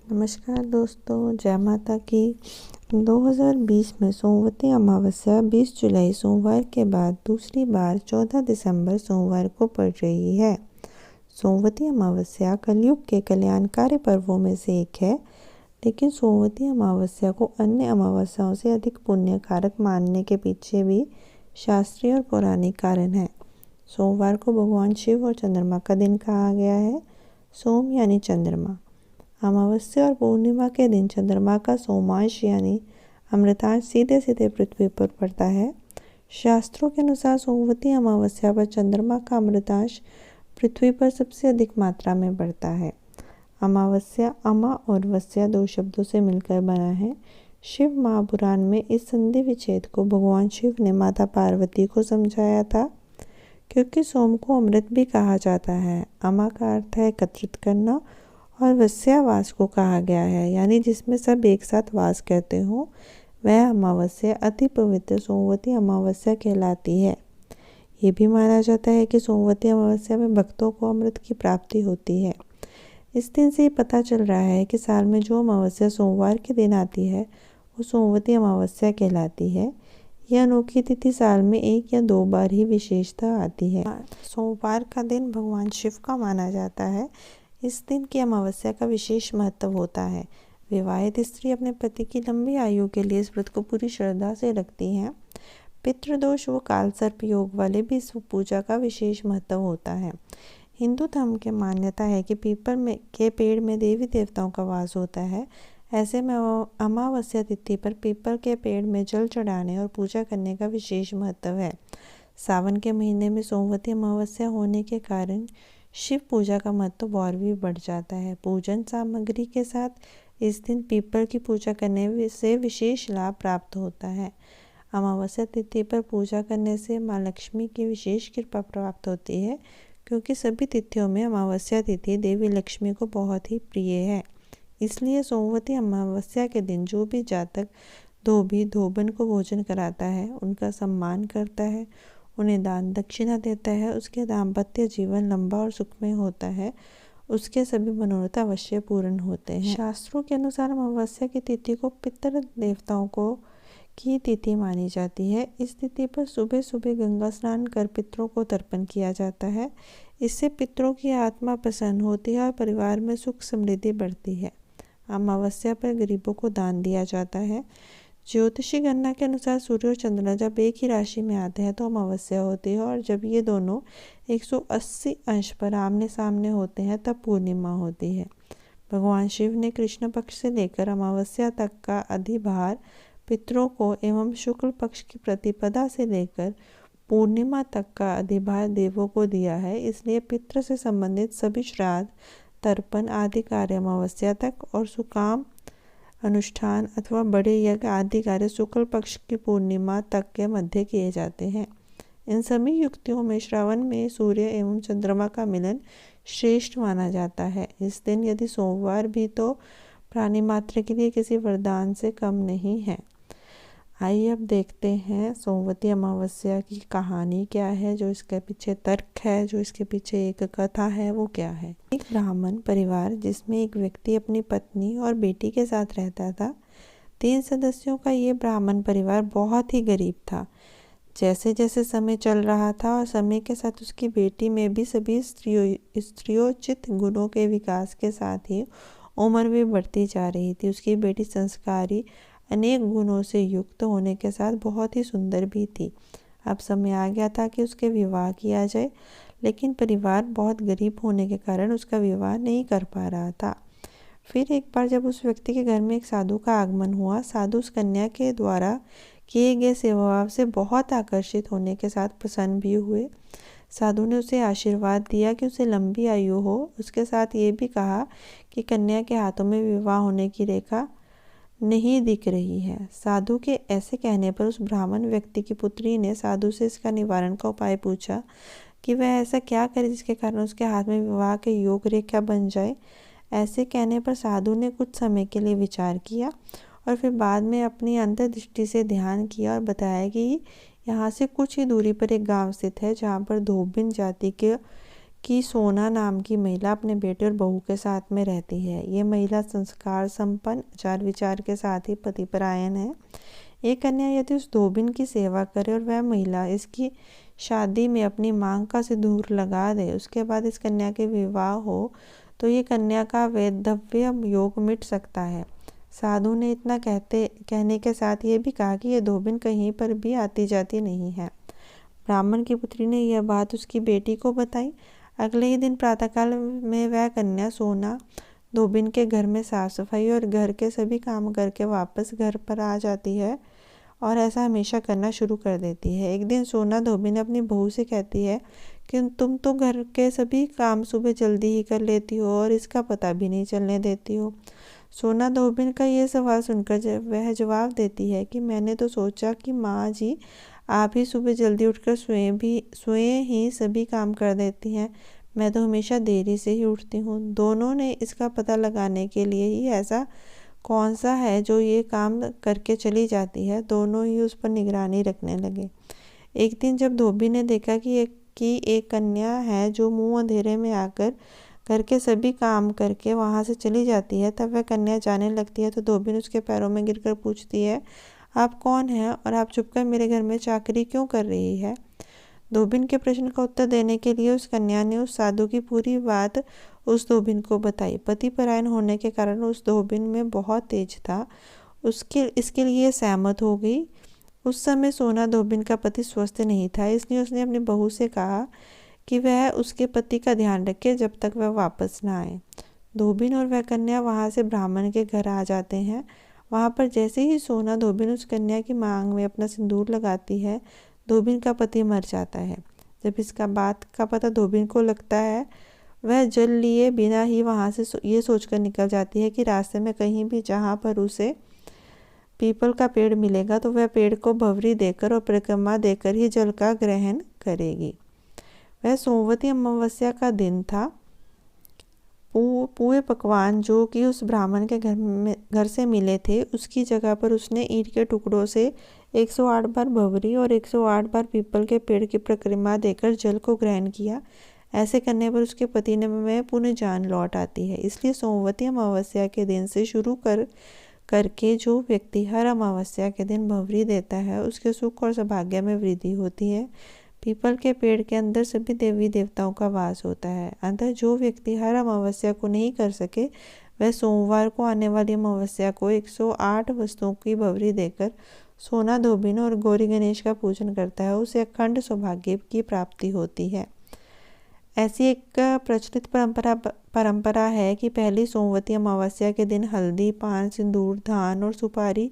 नमस्कार दोस्तों, जय माता की। 2020 में सोमवती अमावस्या 20 जुलाई सोमवार के बाद दूसरी बार 14 दिसंबर सोमवार को पड़ रही है। सोमवती अमावस्या कलयुग के कल्याणकारी पर्वों में से एक है, लेकिन सोमवती अमावस्या को अन्य अमावस्याओं से अधिक पुण्य कारक मानने के पीछे भी शास्त्रीय और पौराणिक कारण है। सोमवार को भगवान शिव और चंद्रमा का दिन कहा गया है। सोम यानी चंद्रमा। अमावस्या और पूर्णिमा के दिन चंद्रमा का सोमांश यानी अमृतांश सीधे सीधे पृथ्वी पर पड़ता है। शास्त्रों के अनुसार सोमवती अमावस्या पर चंद्रमा का अमृतांश पृथ्वी पर सबसे अधिक मात्रा में बढ़ता है। अमावस्या अमा और वस्या दो शब्दों से मिलकर बना है। शिव महापुराण में इस संधि विच्छेद को भगवान शिव ने माता पार्वती को समझाया था, क्योंकि सोम को अमृत भी कहा जाता है। अमा का अर्थ है एकत्रित करना और वस्यावास को कहा गया है, यानी जिसमें सब एक साथ वास करते हो। वह अमावस्या अति पवित्र सोमवती अमावस्या कहलाती है। ये भी माना जाता है कि सोमवती अमावस्या में भक्तों को अमृत की प्राप्ति होती है। इस दिन से पता चल रहा है कि साल में जो अमावस्या सोमवार के दिन आती है वो सोमवती अमावस्या कहलाती है। यह अनोखी तिथि साल में एक या दो बार ही विशेषता आती है। सोमवार का दिन भगवान शिव का माना जाता है। इस दिन की अमावस्या का विशेष महत्व होता है। विवाहित स्त्री अपने पति की लंबी आयु के लिए इस व्रत को पूरी श्रद्धा से रखती हैं। पितृदोष व कालसर्प योग वाले भी इस पूजा का विशेष महत्व होता है। हिंदू धर्म की मान्यता है कि पीपल के पेड़ में देवी देवताओं का वास होता है। ऐसे में अमावस्या तिथि पर पीपल के पेड़ में जल चढ़ाने और पूजा करने का विशेष महत्व है। सावन के महीने में सोमवती अमावस्या होने के कारण शिव पूजा का महत्व और भी बढ़ जाता है। पूजन सामग्री के साथ इस दिन पीपल की पूजा करने से विशेष लाभ प्राप्त होता है। अमावस्या तिथि पर पूजा करने से माँ लक्ष्मी की विशेष कृपा प्राप्त होती है, क्योंकि सभी तिथियों में अमावस्या तिथि देवी लक्ष्मी को बहुत ही प्रिय है। इसलिए सोमवती अमावस्या के दिन जो भी जातक धोबी धोबन को भोजन कराता है, उनका सम्मान करता है, उन्हें दान दक्षिणा देता है, उसके दाम्पत्य जीवन लंबा और सुखमय होता है, उसके सभी मनोरथ अवश्य पूर्ण होते हैं। शास्त्रों के अनुसार अमावस्या की तिथि को पितृ देवताओं को की तिथि मानी जाती है। इस तिथि पर सुबह सुबह गंगा स्नान कर पितरों को तर्पण किया जाता है। इससे पितरों की आत्मा प्रसन्न होती है और परिवार में सुख समृद्धि बढ़ती है। अमावस्या पर गरीबों को दान दिया जाता है। ज्योतिषी गणना के अनुसार सूर्य और चंद्रमा जब एक ही राशि में आते हैं तो अमावस्या होती है, और जब ये दोनों 180 अंश पर आमने सामने होते हैं तब पूर्णिमा होती है। भगवान शिव ने कृष्ण पक्ष से लेकर अमावस्या तक का अधिभार पितरों को एवं शुक्ल पक्ष की प्रतिपदा से लेकर पूर्णिमा तक का अधिभार देवों को दिया है। इसलिए पितृ से संबंधित सभी श्राद्ध, तर्पण आदि कार्य अमावस्या तक और सुकाम अनुष्ठान अथवा बड़े यज्ञ आदि कार्य शुक्ल पक्ष की पूर्णिमा तक के मध्य किए जाते हैं। इन सभी युक्तियों में श्रावण में सूर्य एवं चंद्रमा का मिलन श्रेष्ठ माना जाता है। इस दिन यदि सोमवार भी तो प्राणी मात्र के लिए किसी वरदान से कम नहीं है। आइए अब देखते हैं सोमवती अमावस्या की कहानी क्या है, जो इसके पीछे तर्क है, जो इसके पीछे एक कथा है, वो क्या है। एक ब्राह्मण परिवार जिसमें एक व्यक्ति अपनी पत्नी और बेटी के साथ रहता था। 3 सदस्यों का ये ब्राह्मण परिवार बहुत ही गरीब था। जैसे जैसे समय चल रहा था और समय के साथ उसकी बेटी में भी सभी स्त्रियोचित गुणों के विकास के साथ ही उम्र भी बढ़ती जा रही थी। उसकी बेटी संस्कारी, अनेक गुणों से युक्त होने के साथ बहुत ही सुंदर भी थी। अब समय आ गया था कि उसके विवाह किया जाए, लेकिन परिवार बहुत गरीब होने के कारण उसका विवाह नहीं कर पा रहा था। फिर एक बार जब उस व्यक्ति के घर में एक साधु का आगमन हुआ, साधु उस कन्या के द्वारा किए गए सेवा भाव से बहुत आकर्षित होने के साथ प्रसन्न भी हुए। साधु ने उसे आशीर्वाद दिया कि उसे लंबी आयु हो। उसके साथ ये भी कहा कि कन्या के हाथों में विवाह होने की रेखा नहीं दिख रही है। साधु के ऐसे कहने पर उस ब्राह्मण व्यक्ति की पुत्री ने साधु से इसका निवारण का उपाय पूछा कि वह ऐसा क्या करे जिसके कारण उसके हाथ में विवाह के योग रेखा बन जाए। ऐसे कहने पर साधु ने कुछ समय के लिए विचार किया और फिर बाद में अपनी अंतर्दृष्टि से ध्यान किया और बताया कि यहाँ से कुछ ही दूरी पर एक गांव स्थित है, जहाँ पर धोबिन जाति कि सोना नाम की महिला अपने बेटे और बहू के साथ में रहती है। ये महिला संस्कार संपन्न, आचार विचार के साथ ही पतिपरायण है। ये कन्या यदि उस धोबिन की सेवा करे और वह महिला इसकी शादी में अपनी मांग का सिंदूर लगा दे, उसके बाद इस कन्या के विवाह हो, तो ये कन्या का वैधव्य योग मिट सकता है। साधु ने इतना कहने के साथ ये भी कहा कि ये धोबिन कहीं पर भी आती जाती नहीं है। ब्राह्मण की पुत्री ने यह बात उसकी बेटी को बताई। अगले ही दिन प्रातःकाल में वह कन्या सोना धोबिन के घर में साफ सफाई और घर के सभी काम करके वापस घर पर आ जाती है और ऐसा हमेशा करना शुरू कर देती है। एक दिन सोना धोबिन अपनी बहू से कहती है कि तुम तो घर के सभी काम सुबह जल्दी ही कर लेती हो और इसका पता भी नहीं चलने देती हो। सोना धोबिन का ये सवाल सुनकर वह जवाब देती है कि मैंने तो सोचा कि माँ जी आप ही सुबह जल्दी उठकर स्वयं ही सभी काम कर देती हैं। मैं तो हमेशा देरी से ही उठती हूँ। दोनों ने इसका पता लगाने के लिए ही ऐसा कौन सा है जो ये काम करके चली जाती है, दोनों ही उस पर निगरानी रखने लगे। एक दिन जब धोबी ने देखा कि एक कन्या है जो मुंह अंधेरे में आकर घर के सभी काम करके वहां से चली जाती है, तब वह कन्या जाने लगती है तो धोबी उसके पैरों में गिरकर पूछती है, आप कौन हैं और आप छुपकर मेरे घर में चाकरी क्यों कर रही है। धोबिन के प्रश्न का उत्तर देने के लिए उस कन्या ने उस साधु की पूरी बात उस धोबिन को बताई। पति परायण होने के कारण उस धोबिन में बहुत तेज था, इसके लिए सहमत हो गई। उस समय सोना धोबिन का पति स्वस्थ नहीं था, इसलिए उसने अपनी बहू से कहा कि वह उसके पति का ध्यान रखे जब तक वह वापस न आए। धोबिन और वह कन्या वहां से ब्राह्मण के घर आ जाते हैं। वहां पर जैसे ही सोना धोबिन उस कन्या की मांग में अपना सिंदूर लगाती है, धोबिन का पति मर जाता है। जब इसका बात का पता धोबिन को लगता है, वह जल लिए बिना ही वहां से ये सोचकर निकल जाती है कि रास्ते में कहीं भी जहां पर उसे पीपल का पेड़ मिलेगा तो वह पेड़ को भवरी देकर और परिक्रमा देकर ही जल का ग्रहण करेगी। वह सोमवती अमावस्या का दिन था। पूरे पकवान जो कि उस ब्राह्मण के घर से मिले थे, उसकी जगह पर उसने ईंट के टुकड़ों से 108 बार भवरी और 108 बार पीपल के पेड़ की परिक्रमा देकर जल को ग्रहण किया। ऐसे करने पर उसके पति में पुनः जान लौट आती है। इसलिए सोमवती अमावस्या के दिन से शुरू करके जो व्यक्ति हर अमावस्या के दिन भवरी देता है, उसके सुख और सौभाग्य में वृद्धि होती है। पीपल के पेड़ के अंदर सभी देवी देवताओं का वास होता है। अतः जो व्यक्ति हर अमावस्या को नहीं कर सके, वह सोमवार को आने वाली अमावस्या को 108 वस्तुओं की भवरी देकर सोना धोबिन और गौरी गणेश का पूजन करता है, उसे अखंड सौभाग्य की प्राप्ति होती है। ऐसी एक प्रचलित परंपरा है कि पहली सोमवती अमावस्या के दिन हल्दी, पान, सिंदूर, धान और सुपारी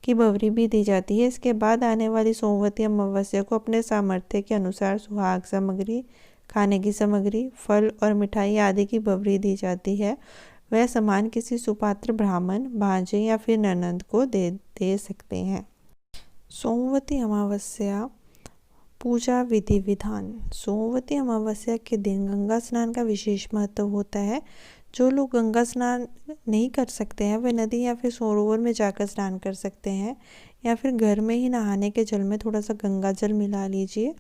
की भवरी भी दी जाती है। इसके बाद आने वाली सोमवती अमावस्या को अपने सामर्थ्य के अनुसार सुहाग सामग्री, खाने की सामग्री, फल और मिठाई आदि की भवरी दी जाती है। वह सामान किसी सुपात्र ब्राह्मण, भांजे या फिर ननंद को दे सकते हैं। सोमवती अमावस्या पूजा विधि विधान। सोमवती अमावस्या के दिन गंगा स्नान का विशेष महत्व होता है। जो लोग गंगा स्नान नहीं कर सकते हैं, वे नदी या फिर सरोवर में जाकर स्नान कर सकते हैं, या फिर घर में ही नहाने के जल में थोड़ा सा गंगा जल मिला लीजिए।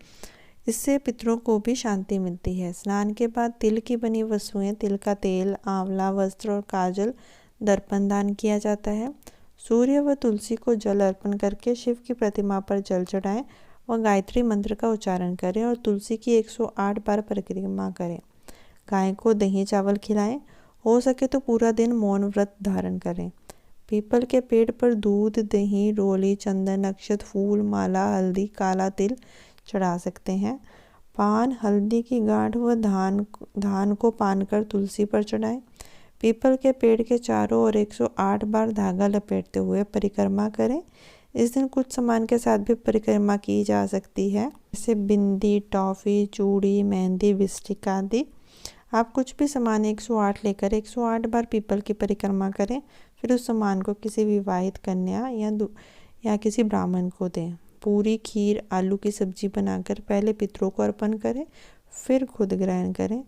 इससे पितरों को भी शांति मिलती है। स्नान के बाद तिल की बनी वस्तुएं, तिल का तेल, आंवला, वस्त्र और काजल, दर्पण दान किया जाता है। सूर्य व तुलसी को जल अर्पण करके शिव की प्रतिमा पर जल चढ़ाएं और गायत्री मंत्र का उच्चारण करें और तुलसी की 108 बार परिक्रमा करें। गाय को दही चावल खिलाएं। हो सके तो पूरा दिन मौन व्रत धारण करें। पीपल के पेड़ पर दूध, दही, रोली, चंदन, अक्षत, फूल, माला, हल्दी, काला तिल चढ़ा सकते हैं। पान, हल्दी की गांठ व धान को पान कर तुलसी पर चढ़ाएं। पीपल के पेड़ के चारों ओर 108 बार धागा लपेटते हुए परिक्रमा करें। इस दिन कुछ सामान के साथ भी परिक्रमा की जा सकती है, जैसे बिंदी, टॉफी, चूड़ी, मेहंदी, बिस्टिक आदि। आप कुछ भी सामान 108 लेकर 108 बार पीपल की परिक्रमा करें, फिर उस सामान को किसी विवाहित कन्या या किसी ब्राह्मण को दें। पूरी, खीर, आलू की सब्जी बनाकर पहले पितरों को अर्पण करें, फिर खुद ग्रहण करें।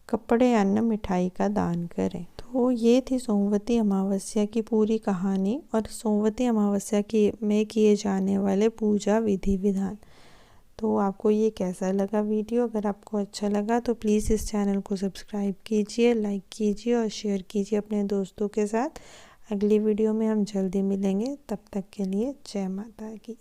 कपड़े, अन्न, मिठाई का दान करें। तो ये थी सोमवती अमावस्या की पूरी कहानी और सोमवती अमावस्या में किए जाने वाले पूजा विधि विधान। तो आपको ये कैसा लगा वीडियो? अगर आपको अच्छा लगा तो प्लीज़ इस चैनल को सब्सक्राइब कीजिए, लाइक कीजिए और शेयर कीजिए अपने दोस्तों के साथ। अगली वीडियो में हम जल्दी मिलेंगे, तब तक के लिए जय माता की।